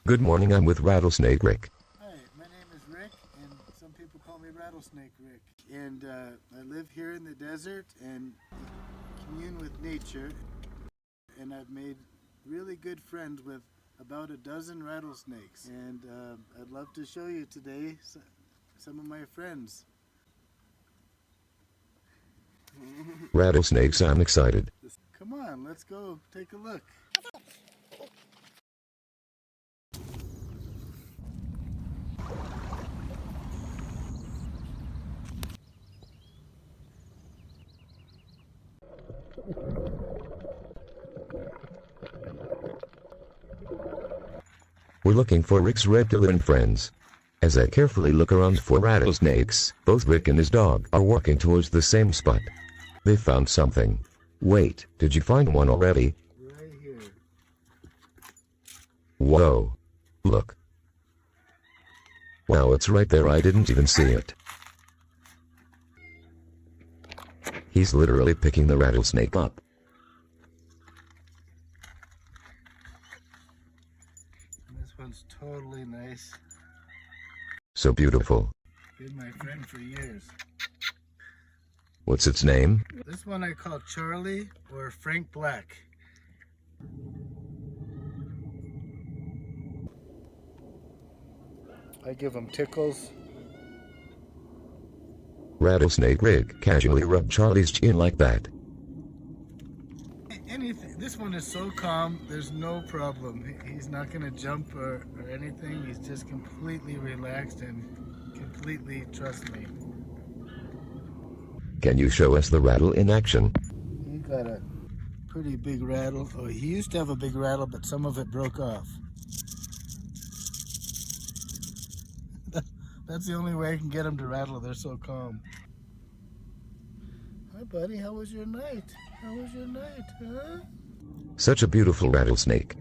Good morning, I'm with Rattlesnake Rick. Hi, my name is Rick, and some people call me Rattlesnake Rick. And I live here in the desert and commune with nature. And I've made really good friends with about a dozen rattlesnakes. And I'd love to show you today some of my friends. Rattlesnakes, I'm excited. Come on, let's go take a look. We're looking for Rick's regular and friends. As I carefully look around for rattlesnakes, both Rick and his dog are walking towards the same spot. They found something. Wait, did you find one already? Right here. Whoa. Look. Wow, it's right there, I didn't even see it. He's literally picking the rattlesnake up. This one's totally nice. So beautiful. Been my friend for years. What's its name? This one I call Charlie or Frank Black. I give him tickles. Rattlesnake Rick casually rubbed Charlie's chin like that. Anything. This one is so calm, there's no problem. He's not going to jump or anything. He's just completely relaxed and completely trust me. Can you show us the rattle in action? He got a pretty big rattle. Oh, he used to have a big rattle, but some of it broke off. That's the only way I can get him to rattle. They're so calm. Hi, buddy. How was your night? How was your night, huh? Such a beautiful rattlesnake.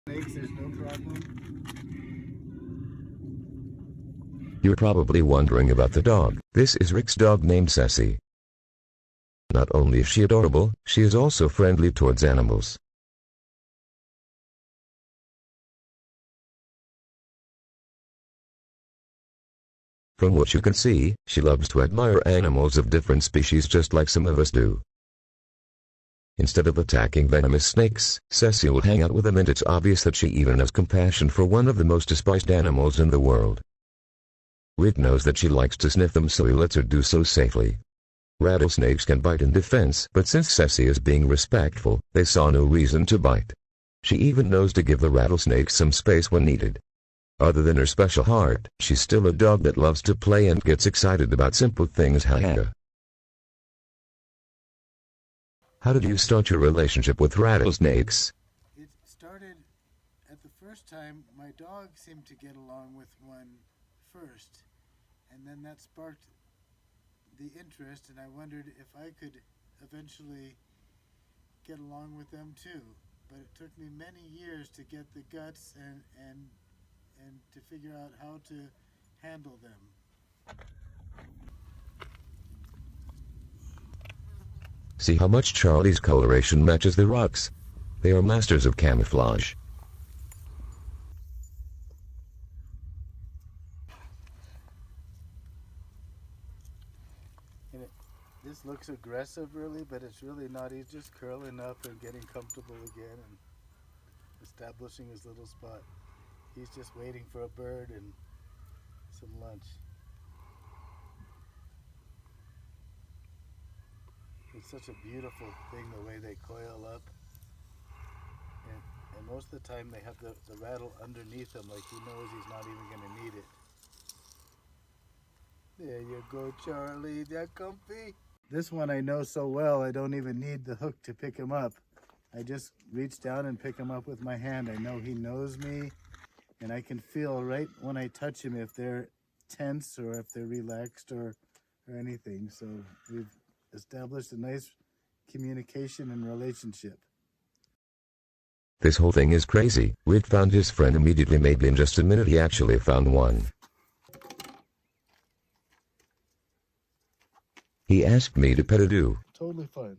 Snakes, there's no problem. You're probably wondering about the dog. This is Rick's dog named Sassy. Not only is she adorable, she is also friendly towards animals. From what you can see, she loves to admire animals of different species just like some of us do. Instead of attacking venomous snakes, Sassy will hang out with them, and it's obvious that she even has compassion for one of the most despised animals in the world. Rick knows that she likes to sniff them, so he lets her do so safely. Rattlesnakes can bite in defense, but since Sassy is being respectful, they saw no reason to bite. She even knows to give the rattlesnake some space when needed. Other than her special heart, she's still a dog that loves to play and gets excited about simple things. How did you start your relationship with rattlesnakes? It started at the first time my dog seemed to get along with one first, and then that sparked the interest, and I wondered if I could eventually get along with them too. But it took me many years to get the guts and to figure out how to handle them. See how much Charlie's coloration matches the rocks. They are masters of camouflage. This looks aggressive really, but it's really not. He's just curling up and getting comfortable again and establishing his little spot. He's just waiting for a bird and some lunch. It's such a beautiful thing, the way they coil up. And most of the time they have the rattle underneath him, like he knows he's not even going to need it. There you go, Charlie. That comfy? This one I know so well, I don't even need the hook to pick him up. I just reach down and pick him up with my hand. I know he knows me, and I can feel right when I touch him if they're tense or if they're relaxed or anything. So we've established a nice communication and relationship. This whole thing is crazy. Rick found his friend immediately. Maybe in just a minute he actually found one. He asked me to pet a do. Totally fine.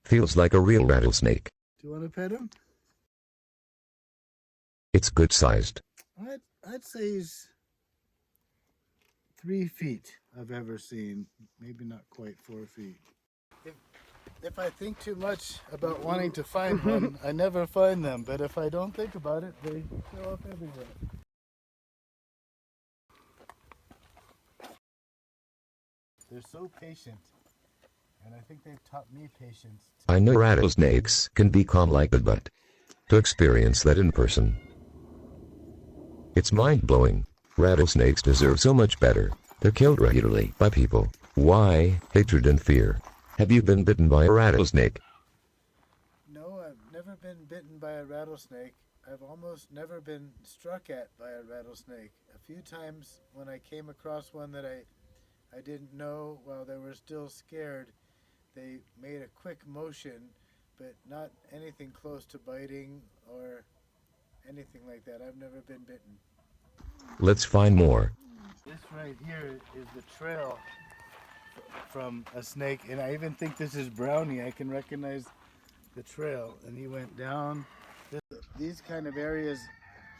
Feels like a real rattlesnake. Do you want to pet him? It's good sized. I'd say he's 3 feet I've ever seen. Maybe not quite 4 feet. If I think too much about wanting to find one, I never find them. But if I don't think about it, they show up everywhere. They're so patient. And I think they've taught me patience. I know rattlesnakes can be calm like that, but to experience that in person, it's mind-blowing. Rattlesnakes deserve so much better. They're killed regularly by people. Why? Hatred and fear. Have you been bitten by a rattlesnake? No, I've never been bitten by a rattlesnake. I've almost never been struck at by a rattlesnake. A few times when I came across one that I didn't know while they were still scared, they made a quick motion, but not anything close to biting or anything like that. I've never been bitten. Let's find more. This right here is the trail from a snake, and I even think this is Brownie. I can recognize the trail, and he went down. These kind of areas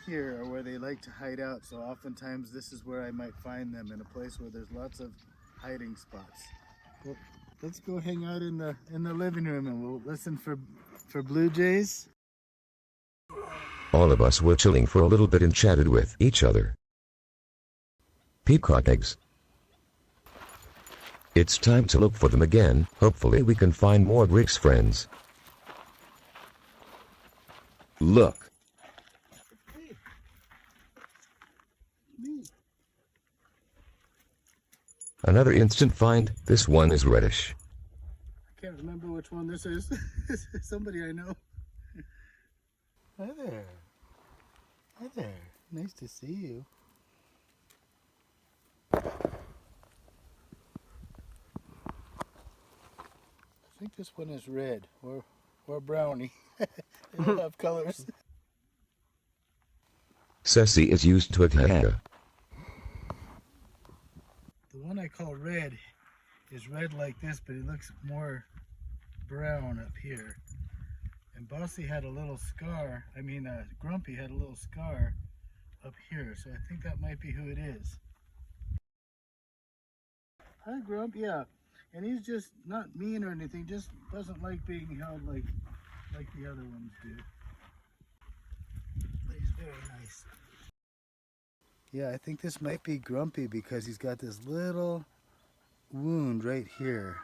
here are where they like to hide out, so oftentimes this is where I might find them, in a place where there's lots of hiding spots. Well, let's go hang out in the living room and we'll listen for blue jays. All of us were chilling for a little bit and chatted with each other. Peacock eggs. It's time to look for them again. Hopefully we can find more Rick's friends. Look. Another instant find. This one is reddish. I can't remember which one this is. Somebody I know. Hi there. Hi there. Nice to see you. I think this one is red or brownie. They don't have colors. Sassy is used to a kahaka. The one I call red is red like this, but it looks more brown up here. And Bossy had a little scar, Grumpy had a little scar up here, so I think that might be who it is. Hi Grump, yeah. And he's just not mean or anything, just doesn't like being held like the other ones do. But he's very nice. Yeah, I think this might be Grumpy because he's got this little wound right here.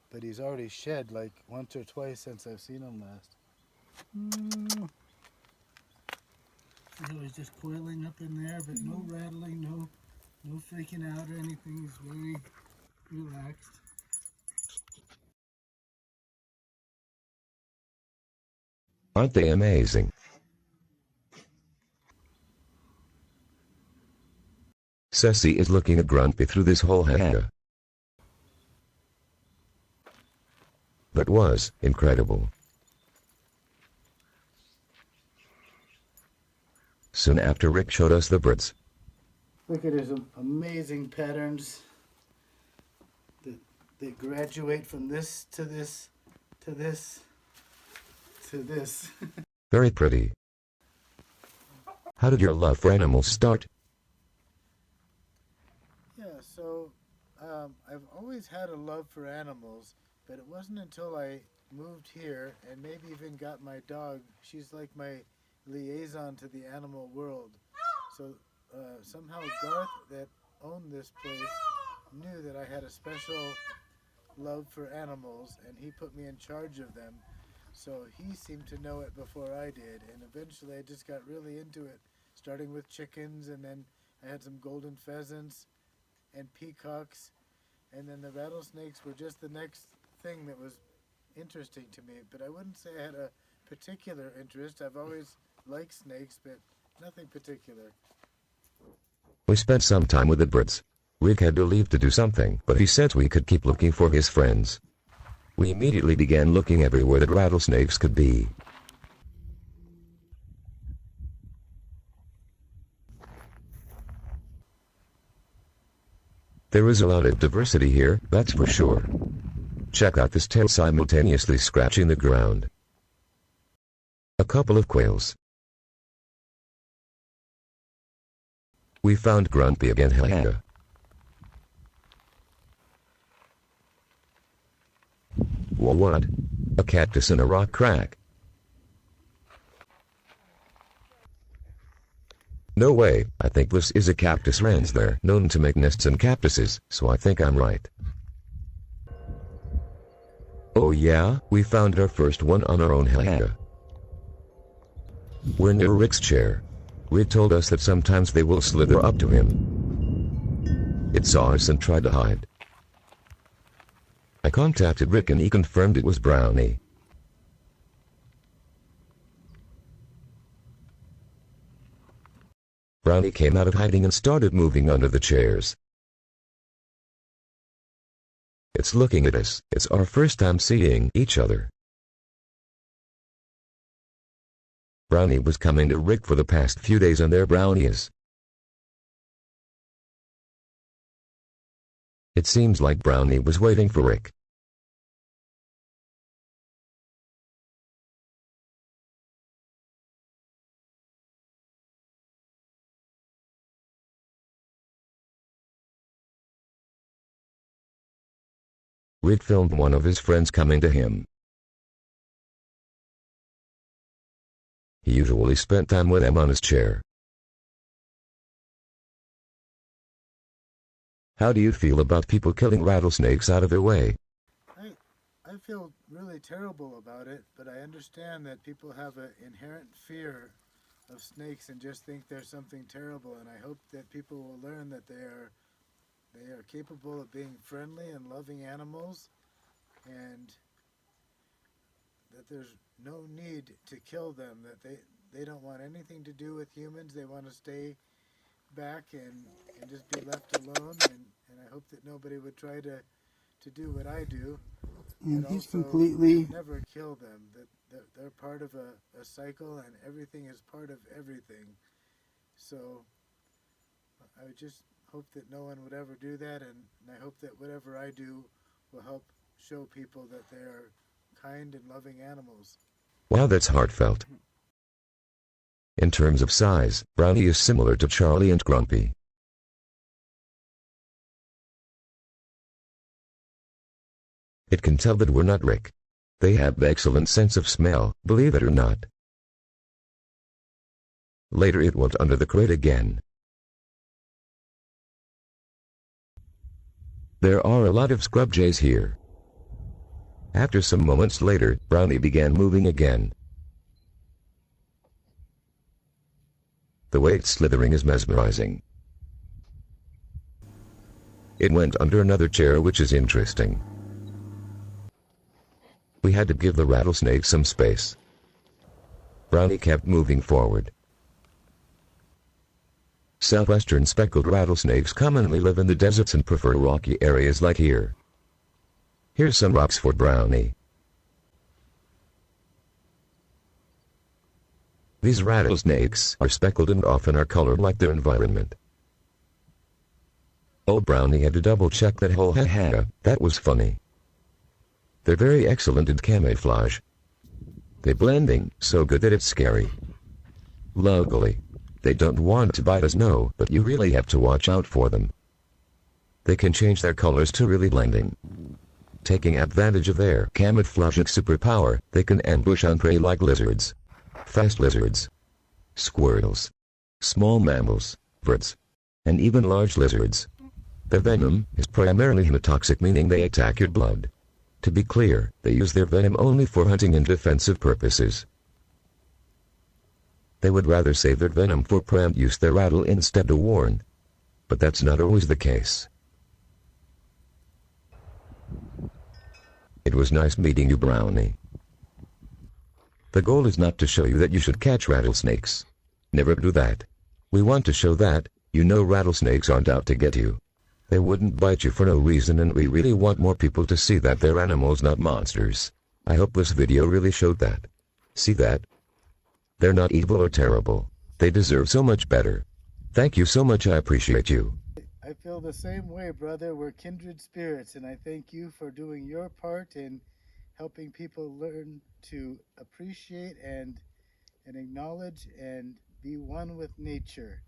But he's already shed like once or twice since I've seen him last. He was just coiling up in there, but no rattling, no freaking out or anything. He's very relaxed. Aren't they amazing? Sassy is looking at Grumpy through this whole hair. That was incredible. Soon after, Rick showed us the birds. Look at his amazing patterns that graduate from this to this to this to this. Very pretty. How did your love for animals start? Yeah, so I've always had a love for animals, but it wasn't until I moved here and maybe even got my dog. She's like my liaison to the animal world. So somehow Garth, that owned this place, knew that I had a special love for animals, and he put me in charge of them. So he seemed to know it before I did, and eventually I just got really into it, starting with chickens, and then I had some golden pheasants and peacocks, and then the rattlesnakes were just the next thing that was interesting to me. But I wouldn't say I had a particular interest. I've always liked snakes, but nothing particular. We spent some time with the birds. Rick had to leave to do something, but he said we could keep looking for his friends. We immediately began looking everywhere that rattlesnakes could be. There is a lot of diversity here, that's for sure. Check out this tail simultaneously scratching the ground. A couple of quails. We found Grumpy again, haha. What? A cactus and a rock crack. No way, I think this is a cactus wrens. They're known to make nests in cactuses, so I think I'm right. Oh yeah, we found our first one on our own, haha. We're near Rick's chair. Rick told us that sometimes they will slither up to him. It saw us and tried to hide. I contacted Rick and he confirmed it was Brownie. Brownie came out of hiding and started moving under the chairs. It's looking at us. It's our first time seeing each other. Brownie was coming to Rick for the past few days, and there Brownie is. It seems like Brownie was waiting for Rick. Rick filmed one of his friends coming to him. He usually spent time with him on his chair. How do you feel about people killing rattlesnakes out of their way? I feel really terrible about it, but I understand that people have an inherent fear of snakes and just think they're something terrible, and I hope that people will learn that they are capable of being friendly and loving animals, and that there's no need to kill them, that they don't want anything to do with humans. They want to stay back and just be left alone, and I hope that nobody would try to do what I do. And he's also completely... never kill them, that they're part of a cycle, and everything is part of everything. So I would just hope that no one would ever do that, and I hope that whatever I do will help show people that they are kind and loving animals. Wow, that's heartfelt. In terms of size, Brownie is similar to Charlie and Grumpy. It can tell that we're not Rick. They have excellent sense of smell, believe it or not. Later it went under the crate again. There are a lot of scrub jays here. After some moments later, Brownie began moving again. The way it's slithering is mesmerizing. It went under another chair, which is interesting. We had to give the rattlesnake some space. Brownie kept moving forward. Southwestern speckled rattlesnakes commonly live in the deserts and prefer rocky areas like here. Here's some rocks for Brownie. These rattlesnakes are speckled and often are colored like their environment. Oh, Brownie had to double check that whole haha, that was funny. They're very excellent in camouflage. They're blending so good that it's scary. Luckily, they don't want to bite us, no, but you really have to watch out for them. They can change their colors to really blending. Taking advantage of their camouflaging superpower, they can ambush on prey like lizards, fast lizards, squirrels, small mammals, birds, and even large lizards. Their venom is primarily hemotoxic, meaning they attack your blood. To be clear, they use their venom only for hunting and defensive purposes. They would rather save their venom for prey and use their rattle instead to warn. But that's not always the case. It was nice meeting you, Brownie. The goal is not to show you that you should catch rattlesnakes. Never do that. We want to show that, you know, rattlesnakes aren't out to get you. They wouldn't bite you for no reason, and we really want more people to see that they're animals, not monsters. I hope this video really showed that. See that? They're not evil or terrible. They deserve so much better. Thank you so much, I appreciate you. I feel the same way, brother. We're kindred spirits, and I thank you for doing your part in helping people learn to appreciate and acknowledge and be one with nature.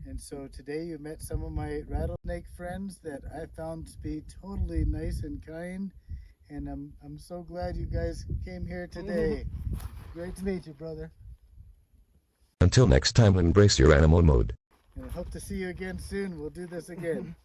And so today you met some of my rattlesnake friends that I found to be totally nice and kind. And I'm so glad you guys came here today. Great to meet you, brother. Until next time, embrace your animal mode. And I hope to see you again soon. We'll do this again.